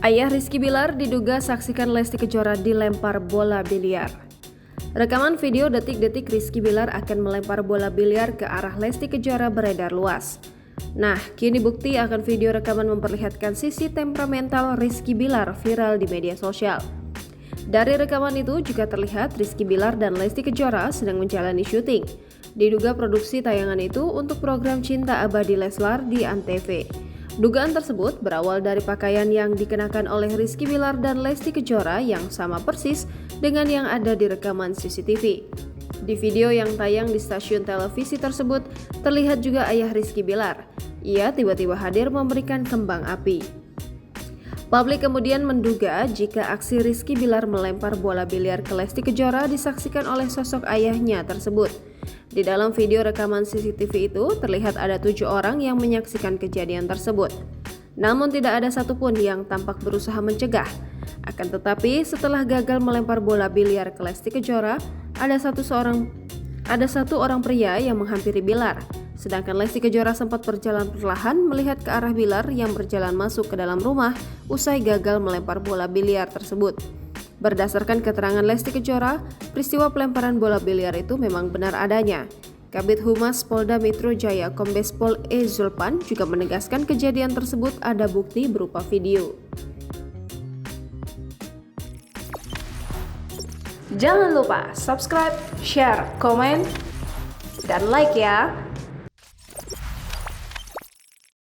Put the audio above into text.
Ayah Rizky Bilar diduga saksikan Lesti Kejora dilempar bola biliar. Rekaman video detik-detik Rizky Bilar akan melempar bola biliar ke arah Lesti Kejora beredar luas. Nah, kini bukti akan video rekaman memperlihatkan sisi temperamental Rizky Bilar viral di media sosial. Dari rekaman itu juga terlihat Rizky Bilar dan Lesti Kejora sedang menjalani syuting. Diduga produksi tayangan itu untuk program Cinta Abadi Leslar di Antv. Dugaan tersebut berawal dari pakaian yang dikenakan oleh Rizky Bilar dan Lesti Kejora yang sama persis dengan yang ada di rekaman CCTV. Di video yang tayang di stasiun televisi tersebut, terlihat juga ayah Rizky Bilar. Ia tiba-tiba hadir memberikan kembang api. Publik kemudian menduga jika aksi Rizky Bilar melempar bola biliar ke Lesti Kejora disaksikan oleh sosok ayahnya tersebut. Di dalam video rekaman CCTV itu terlihat ada 7 orang yang menyaksikan kejadian tersebut. Namun tidak ada satupun yang tampak berusaha mencegah. Akan tetapi setelah gagal melempar bola biliar ke Lesti Kejora, ada satu orang pria yang menghampiri Bilar. Sedangkan Lesti Kejora sempat berjalan perlahan melihat ke arah Bilar yang berjalan masuk ke dalam rumah usai gagal melempar bola biliar tersebut. Berdasarkan keterangan Lesti Kejora, peristiwa pelemparan bola biliar itu memang benar adanya. Kabid Humas Polda Metro Jaya Kombes Pol E. Zulpan juga menegaskan kejadian tersebut ada bukti berupa video. Jangan lupa subscribe, share, komen, dan like ya!